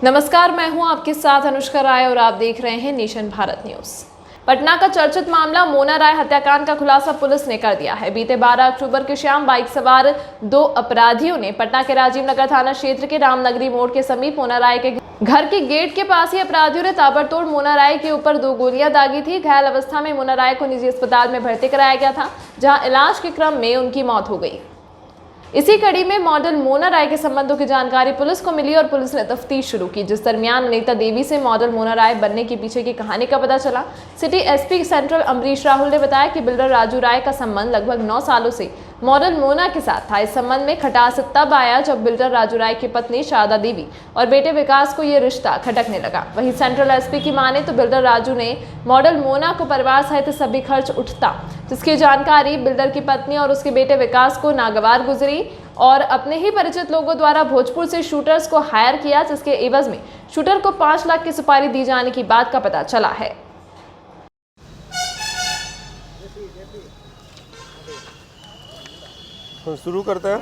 नमस्कार, मैं हूं आपके साथ अनुष्का राय और आप देख रहे हैं नेशन भारत न्यूज। पटना का चर्चित मामला मोना राय हत्याकांड का खुलासा पुलिस ने कर दिया है। बीते 12 अक्टूबर की शाम बाइक सवार 2 अपराधियों ने पटना के राजीव नगर थाना क्षेत्र के रामनगरी मोड़ के समीप मोना राय के घर के गेट के पास ही अपराधियों ने ताबड़तोड़ मोना राय के ऊपर 2 गोलियां दागी थी। घायल अवस्था में मोना राय को निजी अस्पताल में भर्ती कराया गया था, जहां इलाज के क्रम में उनकी मौत हो गई। इसी कड़ी में मॉडल मोना राय के संबंधों की जानकारी पुलिस को मिली और पुलिस ने तफ्तीश शुरू की, जिस दरमियान अनीता देवी से मॉडल मोना राय बनने के पीछे की कहानी का पता चला। City SP central Amrish Rahul ने बताया कि बिल्डर राजू राय का संबंध लगभग 9 सालों से मॉडल मोना के साथ था। इस संबंध में खटास तब आया जब बिल्डर राजू राय की पत्नी शारदा देवी और बेटे विकास को यह रिश्ता खटकने लगा। वहीं सेंट्रल एसपी की माने तो बिल्डर राजू ने मॉडल मोना को परिवार सहित सभी खर्च उठता, जिसकी जानकारी बिल्डर की पत्नी और उसके बेटे विकास को नागवार गुजरी और अपने ही परिचित लोगों द्वारा भोजपुर से शूटर्स को हायर किया, जिसके एवज में शूटर को 5 लाख की सुपारी दी जाने की बात का पता चला है। शुरू करते हैं।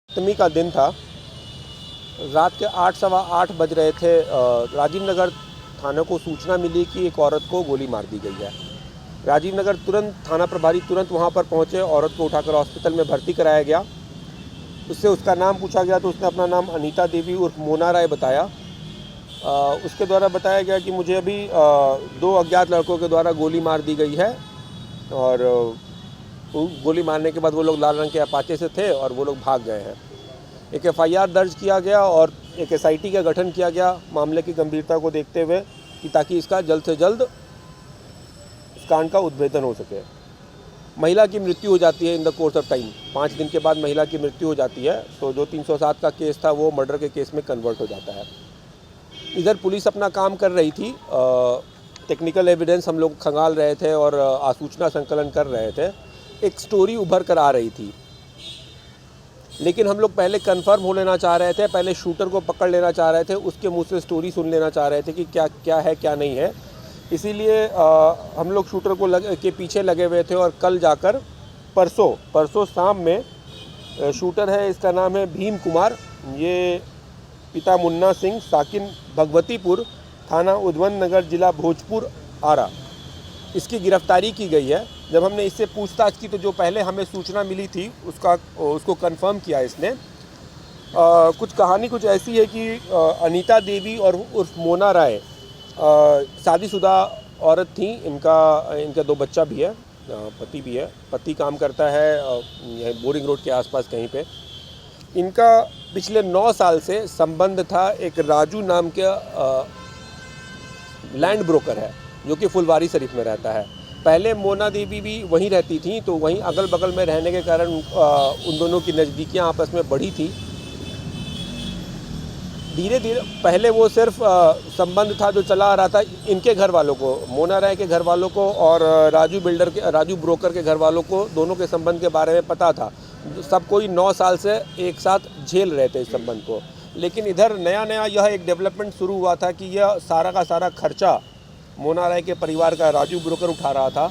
सप्तमी का दिन था। रात के 8 सवा 8 बज रहे थे। राजीव नगर थाने को सूचना मिली कि एक औरत को गोली मार दी गई है। राजीव नगर तुरंत थाना प्रभारी तुरंत वहां पर पहुंचे। औरत को उठाकर हॉस्पिटल में भर्ती कराया गया। उससे उसका नाम पूछा गया तो उसने अपना नाम अनीता देवी उर्फ मोना राय बताया। उसके द्वारा बताया गया कि मुझे अभी 2 अज्ञात लड़कों के द्वारा गोली मार दी गई है और गोली मारने के बाद वो लोग लाल रंग के अपाचे से थे और वो लोग भाग गए हैं। एक FIR दर्ज किया गया और एक SIT का गठन किया गया मामले की गंभीरता को देखते हुए कि ताकि इसका जल्द से जल्द इस कांड का उद्भेदन हो सके। महिला की मृत्यु हो जाती है in the course of time. 5 दिन के बाद महिला की मृत्यु हो जाती है, तो जो 307 का केस था वो मर्डर के केस में कन्वर्ट हो जाता है। इधर पुलिस अपना काम कर रही थी। टेक्निकल एविडेंस हम लोग खंगाल रहे थे और आसूचना संकलन कर रहे थे। एक स्टोरी उभर कर आ रही थी, लेकिन हम लोग पहले कंफर्म हो लेना चाह रहे थे, पहले शूटर को पकड़ लेना चाह रहे थे, उसके मुंह से स्टोरी सुन लेना चाह रहे थे कि क्या क्या है क्या नहीं है। इसीलिए हम लोग शूटर को के पीछे लगे हुए थे और कल जाकर परसों शाम में शूटर है, इसका नाम है भीम कुमार। ये पिता मुन्ना सिंह, साकिन भगवतीपुर, थाना उद्वन नगर, जिला भोजपुर, आरा, इसकी गिरफ्तारी की गई है। जब हमने इससे पूछताछ की तो जो पहले हमें सूचना मिली थी उसको कंफर्म किया इसने। कुछ कहानी कुछ ऐसी है कि अनीता देवी और उर्फ मोना राय शादीशुदा औरत थी। इनका 2 बच्चा भी है, पति भी है। पति काम करता है यह बोरिंग रोड के आसपास कहीं पे। इनका पिछले 9 साल से संबंध था एक राजू नाम के लैंड ब्रोकर है जो कि फुलवारी शरीफ में रहता है। पहले मोना देवी भी वहीं रहती थी, तो वहीं अगल बगल में रहने के कारण उन दोनों की नज़दीकियाँ आपस में बढ़ी थी। धीरे धीरे पहले वो सिर्फ संबंध था जो चला आ रहा था इनके घर वालों को, मोना राय के घर वालों को और राजू ब्रोकर के घर वालों को, दोनों के संबंध के बारे में पता था। सब कोई 9 साल से एक साथ झेल रहे थे इस संबंध को। लेकिन इधर नया यह एक डेवलपमेंट शुरू हुआ था कि यह सारा का सारा खर्चा मोना राय के परिवार का राजू ब्रोकर उठा रहा था।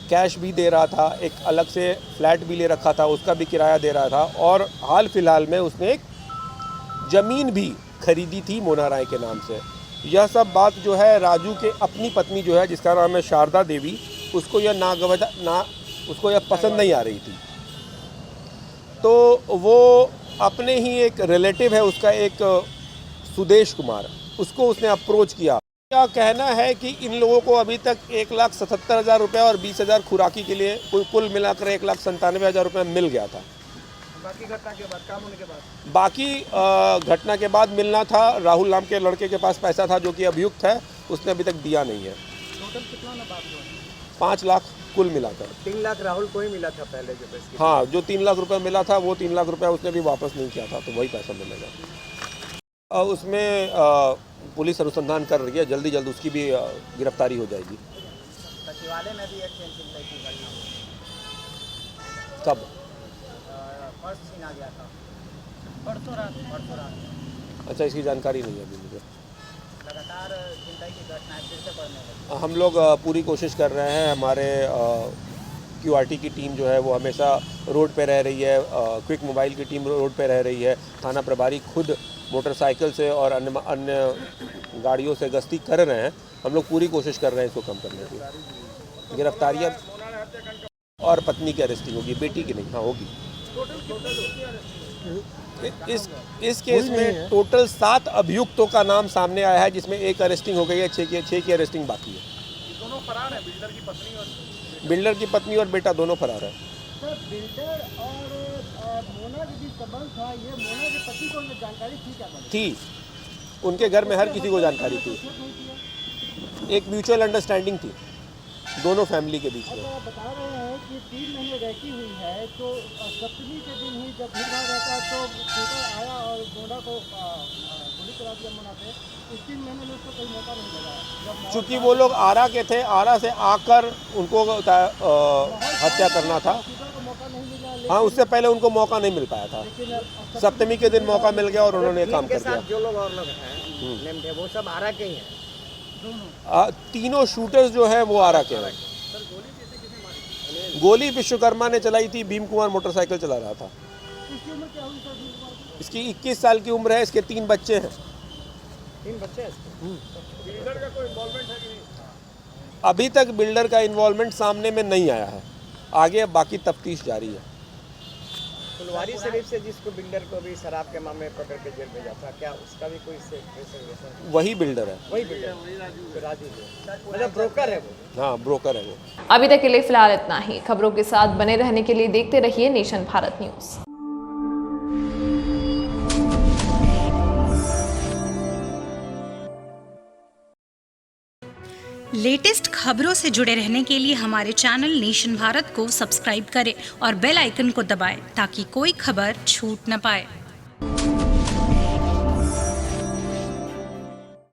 कैश भी दे रहा था, एक अलग से फ्लैट भी ले रखा था, उसका भी किराया दे रहा था और हाल फिलहाल में उसने एक ज़मीन भी खरीदी थी मोना राय के नाम से। यह सब बात जो है राजू के अपनी पत्नी जो है जिसका नाम है शारदा देवी, उसको यह पसंद नहीं आ रही थी। तो वो अपने ही एक रिलेटिव है उसका, एक सुदेश कुमार, उसको उसने अप्रोच किया। क्या कहना है कि इन लोगों को अभी तक 1,77,000 रुपये और 20,000 खुराकी के लिए कुल मिलाकर 1,97,000 रुपये मिल गया था। बाकी घटना के बाद, काम होने के बाद, बाकी घटना के बाद मिलना था। राहुल नाम के लड़के के पास पैसा था जो कि अभियुक्त है, उसने अभी तक दिया नहीं है। टोटल कितना ना बात हुआ? 5 लाख कुल मिलाकर। 3 लाख राहुल को ही मिला था पहले जो पैसे। हाँ, जो 3 लाख रुपए मिला था वो 3 लाख रुपए उसने भी वापस नहीं किया था, तो वही पैसा मिलेगा। उसमें पुलिस अनुसंधान कर रही है, जल्दी उसकी भी गिरफ्तारी हो जाएगी। सचिवालय में भी एक चिंता की घटना कब? पर्स छीना गया था परसों रात। अच्छा, इसकी जानकारी नहीं है अभी मुझे। लगातार चिंता की घटनाएं फिर से बढ़ने लगी। हम लोग पूरी कोशिश कर रहे हैं, हमारे QRT की टीम जो है वो हमेशा रोड पे रह रही है, क्विक मोबाइल की टीम रोड पे रह रही है, थाना प्रभारी खुद मोटरसाइकिल से और अन्य गाड़ियों से गश्ती कर रहे हैं। हम लोग पूरी कोशिश कर रहे हैं इसको कम करने की। गिरफ्तारियाँ और पत्नी की अरेस्टिंग होगी, बेटी की नहीं, हाँ होगी। इस केस में टोटल 7 अभियुक्तों का नाम सामने आया है, जिसमें 1 अरेस्टिंग हो गई है, 6 की अरेस्टिंग बाकी है। दोनों फरार हैं, बिल्डर की पत्नी और बेटा दोनों फरार है। सर बिल्डर और मोना के बीच संबंध था, ये मोना के पति को जानकारी थी क्या? थी, उनके घर में हर किसी को जानकारी थी। एक म्यूचुअल अंडरस्टैंडिंग थी दोनों फैमिली के बीच में। बता रहे हैं कि 3 महीने रहती हुई है, तो सप्तमी के दिन ही जब भीड़ भाड़ रहता तो शूटर आया और मोना को गोली चला दिया मोना पे। इस 3 महीने में उसको कोई मौका नहीं लगा। चूँकि वो लोग आरा के थे, आरा से आकर उनको हत्या करना था। हाँ, उससे पहले उनको मौका नहीं मिल पाया था। सप्तमी के दिन मौका मिल गया और उन्होंने काम कर दिया। जो लोग और लोग हैं वो सब आरा के ही हैं। तीनों शूटर्स जो है वो आरा के हैं। गोली विश्वकर्मा ने चलाई थी, भीम कुमार मोटरसाइकिल चला रहा था। इसकी 21 साल की उम्र है, इसके 3 बच्चे हैं। 3 बच्चे हैं। बिल्डर का कोई इन्वॉल्वमेंट है कि नहीं? अभी तक बिल्डर का इन्वॉल्वमेंट सामने में नहीं आया है, आगे बाकी तफ्तीश जारी है। फुलवारी शरीफ से जिसको बिल्डर को भी शराब के मामले में पकड़ के जेल भेजा था, क्या उसका भी कोई रिलेशन? वही बिल्डर है। वही बिल्डर राजू, मतलब ब्रोकर है वो। हाँ, ब्रोकर है वो। अभी तक के लिए फिलहाल इतना ही। खबरों के साथ बने रहने के लिए देखते रहिए नेशन भारत न्यूज। लेटेस्ट खबरों से जुड़े रहने के लिए हमारे चैनल नेशन भारत को सब्सक्राइब करें और बेल आइकन को दबाएं ताकि कोई खबर छूट न पाए।